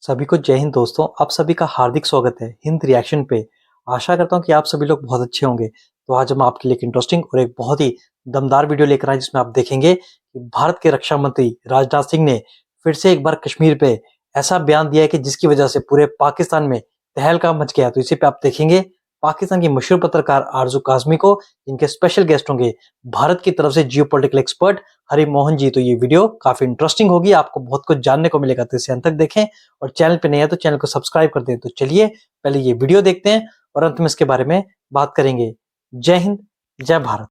सभी को जय हिंद दोस्तों। आप सभी का हार्दिक स्वागत है हिंद रिएक्शन पे। आशा करता हूँ कि आप सभी लोग बहुत अच्छे होंगे। तो आज हम आपके लिए एक इंटरेस्टिंग और एक बहुत ही दमदार वीडियो लेकर आए जिसमें आप देखेंगे कि भारत के रक्षा मंत्री राजनाथ सिंह ने फिर से एक बार कश्मीर पे ऐसा बयान दिया है कि जिसकी वजह से पूरे पाकिस्तान में तहलका मच गया। तो इसी पे आप देखेंगे पाकिस्तान की मशहूर पत्रकार आरजू काजमी को, जिनके स्पेशल गेस्ट होंगे भारत की तरफ से जियोपॉलिटिकल एक्सपर्ट हरि मोहन जी। तो ये वीडियो काफी इंटरेस्टिंग होगी, आपको बहुत कुछ जानने को मिलेगा। तो इसे अंत तक देखें और चैनल पे नए हैं तो चैनल को सब्सक्राइब कर दें। तो चलिए पहले ये वीडियो देखते हैं और अंत में इसके बारे में बात करेंगे। जय हिंद, जय भारत।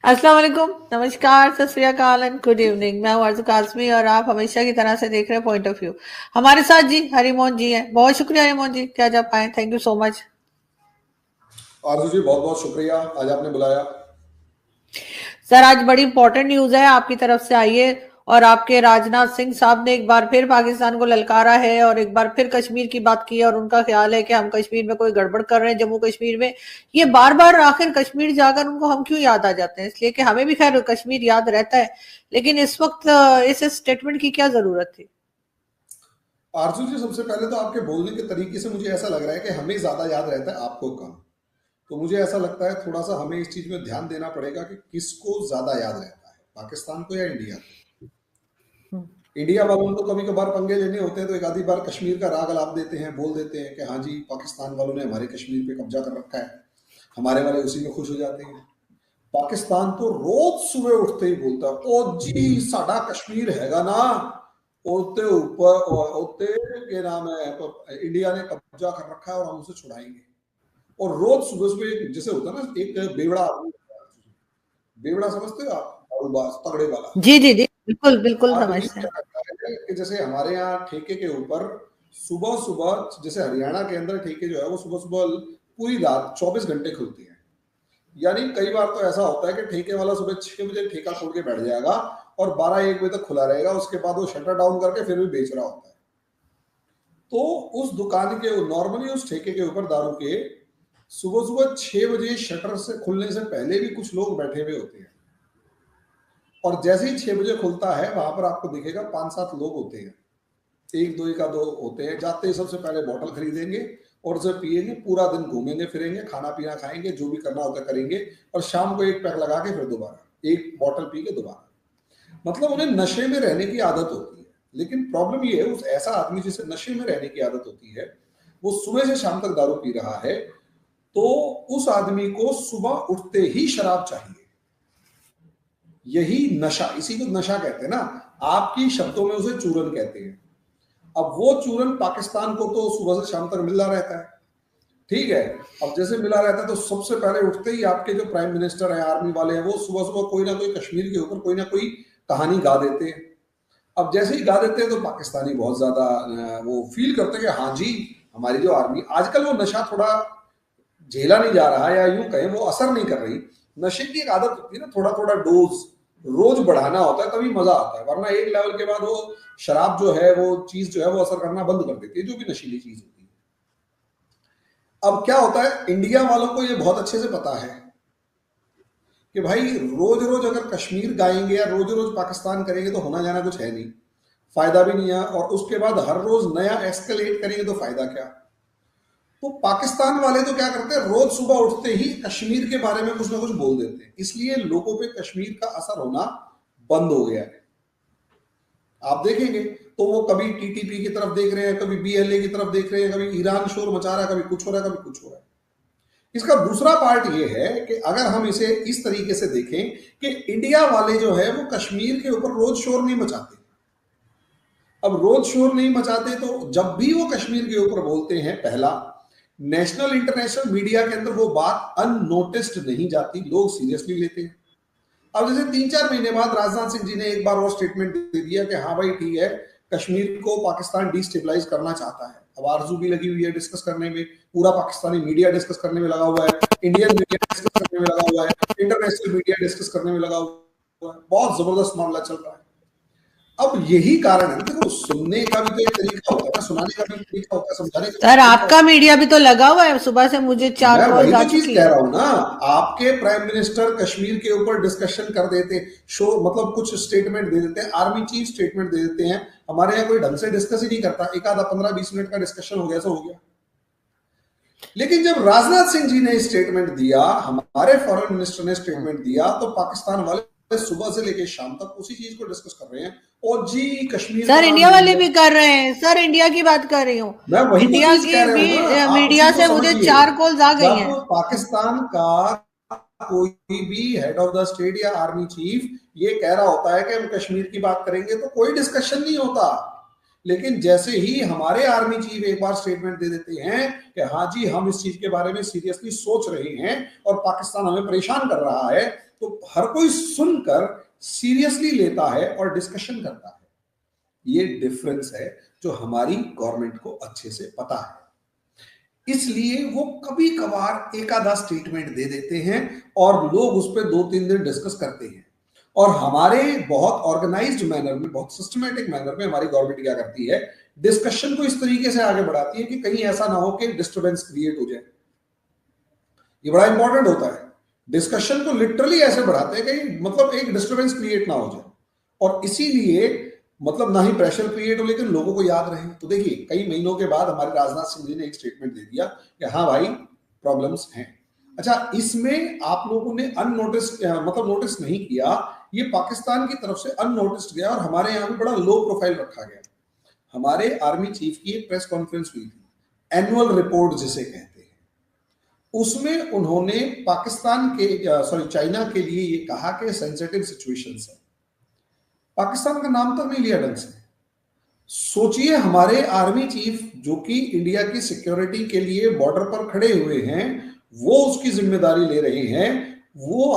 अस्सलाम वालेकुम, नमस्कार, सत श्री अकाल एंड गुड इवनिंग। मैं हूं आरजू काजमी और आप हमेशा की तरह से देख रहे हैं पॉइंट ऑफ व्यू। हमारे साथ जी हरिमोहन जी हैं। बहुत शुक्रिया हरिमोहन जी कि आज आप आए। Thank you so much. आरजू जी बहुत बहुत शुक्रिया, आज आपने बुलाया। सर आज बड़ी इंपॉर्टेंट न्यूज है आपकी तरफ से आई है और आपके राजनाथ सिंह साहब ने एक बार फिर पाकिस्तान को ललकारा है और एक बार फिर कश्मीर की बात की है और उनका ख्याल है कि हम कश्मीर में कोई गड़बड़ कर रहे हैं। जम्मू कश्मीर में ये बार बार आखिर कश्मीर जाकर उनको हम क्यों याद आ जाते हैं? इसलिए कि हमें भी खैर कश्मीर याद रहता है, लेकिन इस वक्त इस स्टेटमेंट की क्या जरूरत थी? आरजू जी सबसे पहले तो आपके बोलने के तरीके से मुझे ऐसा लग रहा है कि हमें ज्यादा याद रहता है, आपको कम। तो मुझे ऐसा लगता है थोड़ा सा हमें इस चीज में ध्यान देना पड़ेगा कि किसको ज्यादा याद रहता है, पाकिस्तान को या इंडिया को। इंडिया वालों को कभी कभार पंगे लेने होते हैं तो एक आधी बार कश्मीर का राग अलाप देते हैं, बोल देते हैं कि हाँ जी पाकिस्तान वालों ने हमारे कश्मीर पे कब्जा कर रखा है, हमारे वाले उसी में खुश हो जाते हैं। पाकिस्तान तो रोज सुबह उठते ही बोलता है ओ जी साडा कश्मीर हैगा ना, ओते ऊपर ओते के नाम है तो इंडिया ने कब्जा कर रखा है और हम उसे छुड़ाएंगे। और रोज सुबह सुबह जैसे होता है ना एक बेवड़ा, बेवड़ा समझते हो आप, दारूबाज तगड़े वाला। जी जी जी, बिल्कुल बिल्कुल आदमी समझते क्या हैं। करता है कि जैसे हमारे यहाँ ठेके के ऊपर सुबह सुबह, जैसे हरियाणा के अंदर ठेके जो है वो सुबह सुबह पूरी रात 24 घंटे खुलती है। यानी कई बार तो ऐसा होता है कि ठेके वाला सुबह 6 बजे ठेका खोल के बैठ जाएगा और 12-1 बजे तक खुला रहेगा, उसके बाद वो शटर डाउन करके फिर भी बेच रहा होता है। तो उस दुकान के नॉर्मली उस ठेके के ऊपर दारू के सुबह सुबह 6 बजे शटर से खुलने से पहले भी कुछ लोग बैठे हुए होते हैं और जैसे ही 6 बजे खुलता है वहां पर आपको दिखेगा 5-7 लोग होते हैं, एक दो होते हैं। जाते ही सबसे पहले बोतल खरीदेंगे और उसे पिएंगे, पूरा दिन घूमेंगे फिरेंगे, खाना पीना खाएंगे, जो भी करना होता करेंगे और शाम को एक पैक लगा के फिर दोबारा एक बोतल पी के दोबारा। मतलब उन्हें नशे में रहने की आदत होती है। लेकिन प्रॉब्लम ये है उस ऐसा आदमी जिसे नशे में रहने की आदत होती है, वो सुबह से शाम तक दारू पी रहा है, तो उस आदमी को सुबह उठते ही शराब चाहिए। यही नशा, इसी को नशा कहते हैं ना, आपकी शब्दों में उसे चूरन कहते हैं। अब वो चूरन पाकिस्तान को तो सुबह से शाम तक मिलता रहता है, ठीक है। अब जैसे मिला रहता है तो सबसे पहले उठते ही आपके जो प्राइम मिनिस्टर है, आर्मी वाले हैं, वो सुबह सुबह कोई ना कोई कश्मीर के ऊपर कोई ना कोई कहानी गा देते हैं। अब जैसे ही गा देते हैं तो पाकिस्तानी बहुत ज्यादा वो फील करते हैं कि हाँ जी हमारी जो आर्मी, आजकल वो नशा थोड़ा झेला नहीं जा रहा, या यूं कहें वो असर नहीं कर रही। नशे की एक आदत होती है ना, थोड़ा थोड़ा डोज रोज बढ़ाना होता है तभी मजा आता है, वरना एक लेवल के बाद वो शराब जो है वो चीज जो है वो असर करना बंद कर देती है, जो भी नशीली चीज होती है। अब क्या होता है, इंडिया वालों को ये बहुत अच्छे से पता है कि भाई रोज रोज अगर कश्मीर गाएंगे या रोज रोज पाकिस्तान करेंगे तो होना जाना कुछ है नहीं, फायदा भी नहीं है, और उसके बाद हर रोज नया एस्केलेट करेंगे तो फायदा क्या। तो पाकिस्तान वाले तो क्या करते हैं, रोज सुबह उठते ही कश्मीर के बारे में कुछ ना कुछ बोल देते हैं, इसलिए लोगों पे कश्मीर का असर होना बंद हो गया है। आप देखेंगे तो वो कभी टीटीपी की तरफ देख रहे हैं, कभी बीएलए की तरफ देख रहे हैं, कभी ईरान शोर मचा रहा है, कभी कुछ हो रहा है, कभी कुछ हो रहा है। इसका दूसरा पार्ट ये है कि अगर हम इसे इस तरीके से देखें कि इंडिया वाले जो है वो कश्मीर के ऊपर रोज शोर नहीं मचाते। अब रोज शोर नहीं मचाते तो जब भी वो कश्मीर के ऊपर बोलते हैं, पहला, नेशनल इंटरनेशनल मीडिया के अंदर वो बात अननोटिस्ड नहीं जाती, लोग सीरियसली लेते हैं। अब जैसे 3-4 महीने बाद राजनाथ सिंह जी ने एक बार और स्टेटमेंट दे दिया कि हाँ भाई ठीक है, कश्मीर को पाकिस्तान डिस्टेबलाइज करना चाहता है। अब आरजू भी लगी हुई है डिस्कस करने में, पूरा पाकिस्तानी मीडिया डिस्कस करने में लगा हुआ है, इंडियन मीडिया डिस्कस करने में लगा हुआ है, इंटरनेशनल मीडिया डिस्कस करने में लगा हुआ है, बहुत जबरदस्त मामला चल रहा है। अब यही कारण है, देखो सुनने का भी तो एक तरीका होता होता है, सुनाने का भी तरीका होता है, समझाने का भी सर तरीका आपका होता है। मीडिया भी तो लगा हुआ है, सुबह से मुझे 4 मैं कॉल्स वही आ तो चीज चुकी कह है। रहा हूं ना, आपके प्राइम मिनिस्टर कश्मीर के ऊपर डिस्कशन कर देते, शो मतलब कुछ स्टेटमेंट दे देते हैं, आर्मी चीफ स्टेटमेंट दे देते हैं, हमारे यहाँ कोई ढंग से डिस्कस ही नहीं करता, एक आधा 15-20 मिनट का डिस्कशन हो गया सो हो गया। लेकिन जब राजनाथ सिंह जी ने स्टेटमेंट दिया, हमारे फॉरेन मिनिस्टर ने स्टेटमेंट दिया, तो पाकिस्तान वाले सुबह से लेकर शाम तक उसी चीज को डिस्कस कर रहे हैं। और जी कश्मीर का सर नाम इंडिया ले वाले लिया। भी कर रहे हैं सर, इंडिया की बात कर रही हूँ। मैं वही तो इंडिया चीज की कह रहा भी हूं ना, आप उसी मीडिया को से मुझे समझिए। 4 कॉल्स आ गई जब हैं। पाकिस्तान का कोई भी हेड ऑफ द स्टेट या आर्मी चीफ ये कह रहा होता है कि हम कश्मीर की बात करेंगे, तो कोई डिस्कशन नहीं होता। लेकिन जैसे ही हमारे आर्मी चीफ एक बार स्टेटमेंट दे देते हैं कि हाँ जी हम इस चीज के बारे में सीरियसली सोच रहे हैं और पाकिस्तान हमें परेशान कर रहा है, तो हर कोई सुनकर सीरियसली लेता है और डिस्कशन करता है। ये डिफरेंस है जो हमारी गवर्नमेंट को अच्छे से पता है। इसलिए वो कभी कभार एक आधा स्टेटमेंट दे देते हैं और लोग उस पर 2-3 दिन डिस्कस करते हैं। और हमारे बहुत ऑर्गेनाइज्ड मैनर में, बहुत सिस्टमेटिक मैनर में हमारी गवर्नमेंट क्या करती है, डिस्कशन को इस तरीके से आगे बढ़ाती है कि कहीं ऐसा ना हो कि डिस्टर्बेंस क्रिएट हो जाए। ये बड़ा इंपॉर्टेंट होता है। डिस्कशन को लिटरली ऐसे बढ़ाते हैं कि मतलब एक डिस्टर्बेंस क्रिएट ना हो जाए, और इसीलिए मतलब ना ही प्रेशर क्रिएट हो लेकिन लोगों को याद रहे। तो देखिए कई महीनों के बाद हमारे राजनाथ सिंह जी ने एक स्टेटमेंट दे दिया कि हाँ भाई प्रॉब्लम्स हैं। अच्छा, इसमें आप लोगों ने अननोटिस मतलब नोटिस नहीं किया, ये पाकिस्तान की तरफ से अननोटिस्ड गया और हमारे यहाँ भी बड़ा लो प्रोफाइल रखा गया। हमारे आर्मी चीफ की एक प्रेस कॉन्फ्रेंस हुई थी, एनुअल रिपोर्ट जिसे कहते हैं, उसमें उन्होंने पाकिस्तान के चाइना के लिए ये कहा कि सेंसिटिव सिचुएशंस है। पाकिस्तान का नाम तक नहीं लिया ढंग से। सोचिए हमारे आर्मी चीफ जो कि इंडिया की सिक्योरिटी के लिए बॉर्डर पर खड़े हुए हैं, वो उसकी जिम्मेदारी ले रहे हैं, वो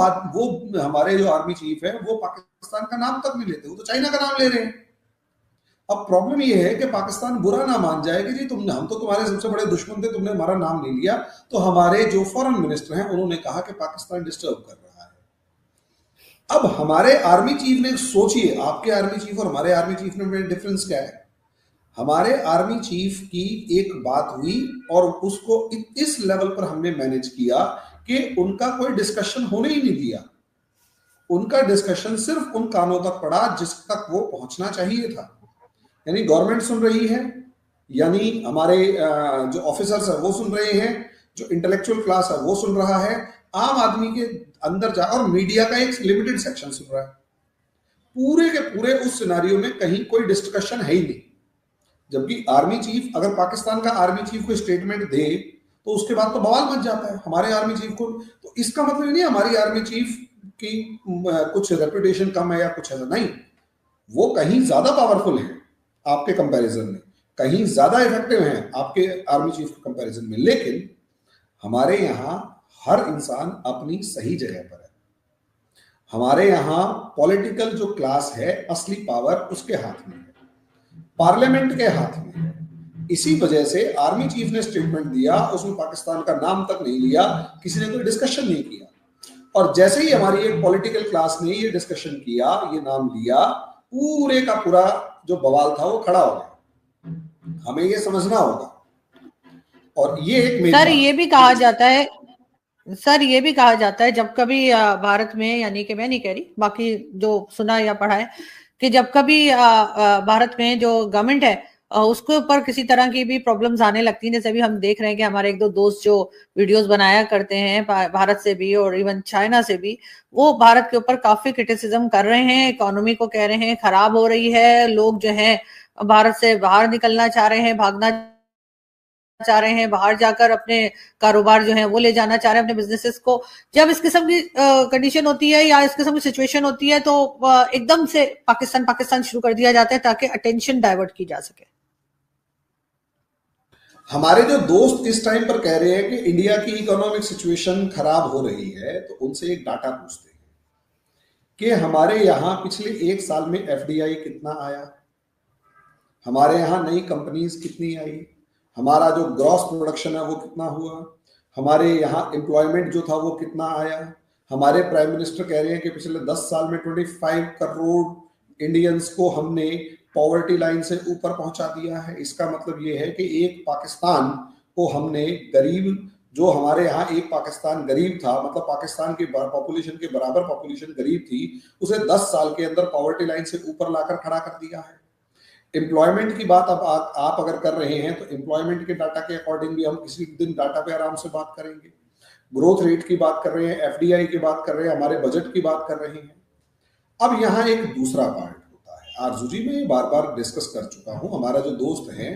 हमारे जो आर्मी चीफ है वो पाकिस्तान का नाम तक नहीं लेते, वो तो चाइना का नाम ले रहे हैं। अब प्रॉब्लम ये है कि पाकिस्तान बुरा ना मान जाए कि जी हम तो तुम्हारे सबसे बड़े दुश्मन थे, तुमने हमारा नाम नहीं लिया। तो हमारे जो फॉरेन मिनिस्टर हैं उन्होंने कहा कि पाकिस्तान डिस्टर्ब कर रहा है। अब हमारे आर्मी चीफ ने, सोचिए आपके आर्मी चीफ और हमारे आर्मी चीफ में डिफरेंस क्या है। हमारे आर्मी चीफ की एक बात हुई और उसको इस लेवल पर हमने मैनेज किया कि उनका कोई डिस्कशन होने ही नहीं दिया। उनका डिस्कशन सिर्फ उन कानों तक पड़ा जिस तक वो पहुंचना चाहिए था। यानी गवर्नमेंट सुन रही है, यानी हमारे जो ऑफिसर्स है वो सुन रहे हैं, जो इंटेलेक्चुअल क्लास है वो सुन रहा है, आम आदमी के अंदर जा, और मीडिया का एक लिमिटेड सेक्शन सुन रहा है। पूरे के पूरे उस सिनारियो में कहीं कोई डिस्कशन है ही नहीं। जबकि आर्मी चीफ, अगर पाकिस्तान का आर्मी चीफ कोई स्टेटमेंट दे तो उसके बाद तो बवाल मच जाता है हमारे आर्मी चीफ को। तो इसका मतलब नहीं हमारी आर्मी चीफ की कुछ रेपुटेशन कम है या कुछ ऐसा नहीं, वो कहीं ज्यादा पावरफुल है आपके कंपैरिजन में, कहीं ज्यादा इफेक्टिव हैं आपके आर्मी चीफ के कंपैरिजन में। लेकिन हमारे यहाँ हर इंसान अपनी सही जगह पर है। हमारे यहाँ पॉलिटिकल जो क्लास है, असली पावर उसके हाथ में है, पार्लियामेंट के हाथ में है। इसी वजह से आर्मी चीफ ने स्टेटमेंट दिया, उसमें पाकिस्तान का नाम तक नहीं लिया, किसी ने कोई डिस्कशन नहीं किया। और जैसे ही हमारी एक पॉलिटिकल क्लास ने ये डिस्कशन किया, ये नाम लिया, पूरे का पूरा जो बवाल था वो खड़ा हो गया। हमें ये समझना होगा। और ये एक मेन सर ये भी कहा जाता है, सर ये भी कहा जाता है जब कभी भारत में, यानी कि मैं नहीं कह रही, बाकी जो सुना या पढ़ा है, कि जब कभी भारत में जो गवर्नमेंट है उसके ऊपर किसी तरह की भी प्रॉब्लम्स आने लगती हैं, जैसे अभी हम देख रहे हैं कि हमारे 1-2 दोस्त जो वीडियोस बनाया करते हैं भारत से भी और इवन चाइना से भी, वो भारत के ऊपर काफी क्रिटिसिज्म कर रहे हैं, इकोनॉमी को कह रहे हैं खराब हो रही है, लोग जो है भारत से बाहर निकलना चाह रहे हैं, भागना चाह रहे हैं, बाहर जाकर अपने कारोबार जो है वो ले जाना चाह रहे हैं, अपने बिजनेसेस को। जब इस किस्म की कंडीशन होती है या इस किस्म की सिचुएशन होती है तो एकदम से पाकिस्तान पाकिस्तान शुरू कर दिया जाता है ताकि अटेंशन डाइवर्ट की जा सके। हमारे जो दोस्त इस टाइम पर कह रहे हैं कि इंडिया की इकोनॉमिक सिचुएशन खराब हो रही है, तो उनसे एक डाटा पूछते हैं कि हमारे यहाँ पिछले 1 साल में एफडीआई कितना आया, हमारे यहाँ नई कंपनीज कितनी आई, हमारा जो ग्रॉस प्रोडक्शन है वो कितना हुआ, हमारे यहाँ एम्प्लॉयमेंट जो था वो कितना आया। हमारे प्राइम मिनिस्टर कह रहे हैं कि पिछले 10 साल में 25 करोड़ इंडियंस को हमने पॉवर्टी लाइन से ऊपर पहुंचा दिया है। इसका मतलब ये है कि एक पाकिस्तान को हमने गरीब, जो हमारे यहाँ एक पाकिस्तान गरीब था, मतलब पाकिस्तान की पॉपुलेशन के बराबर पॉपुलेशन गरीब थी, उसे 10 साल के अंदर पॉवर्टी लाइन से ऊपर लाकर खड़ा कर दिया है। एम्प्लॉयमेंट की बात अब आप अगर कर रहे हैं तो एम्प्लॉयमेंट के डाटा के अकॉर्डिंग भी हम किसी दिन डाटा पे आराम से बात करेंगे। ग्रोथ रेट की बात कर रहे हैं, एफडीआई की बात कर रहे हैं, हमारे बजट की बात कर रहे हैं। अब यहाँ एक दूसरा पार्ट होता है, आरजू जी मैं बार बार डिस्कस कर चुका हूँ, हमारा जो दोस्त है,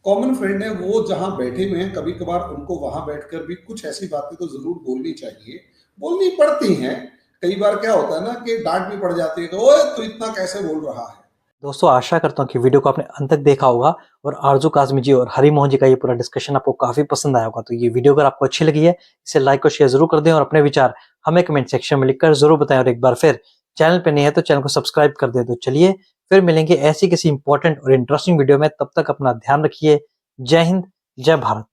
कॉमन फ्रेंड है, वो जहां बैठे हुए हैं कभी कभार उनको वहां बैठकर भी कुछ ऐसी बातें तो जरूर बोलनी चाहिए, बोलनी पड़ती हैं। कई बार क्या होता है ना कि डांट भी पड़ जाती है कि ओए तू इतना कैसे बोल रहा है। दोस्तों आशा करता हूँ कि वीडियो को आपने अंत तक देखा होगा और आरजू काज़मी जी और हरी मोहन जी का ये पूरा डिस्कशन आपको काफी पसंद आया होगा। तो ये वीडियो अगर आपको अच्छी लगी है इसे लाइक और शेयर जरूर कर दें और अपने विचार हमें कमेंट सेक्शन में लिखकर जरूर बताएं। और एक बार फिर चैनल पे नहीं है तो चैनल को सब्सक्राइब कर दें। तो चलिए फिर मिलेंगे ऐसी किसी इंपॉर्टेंट और इंटरेस्टिंग वीडियो में, तब तक अपना ध्यान रखिए। जय हिंद, जय भारत।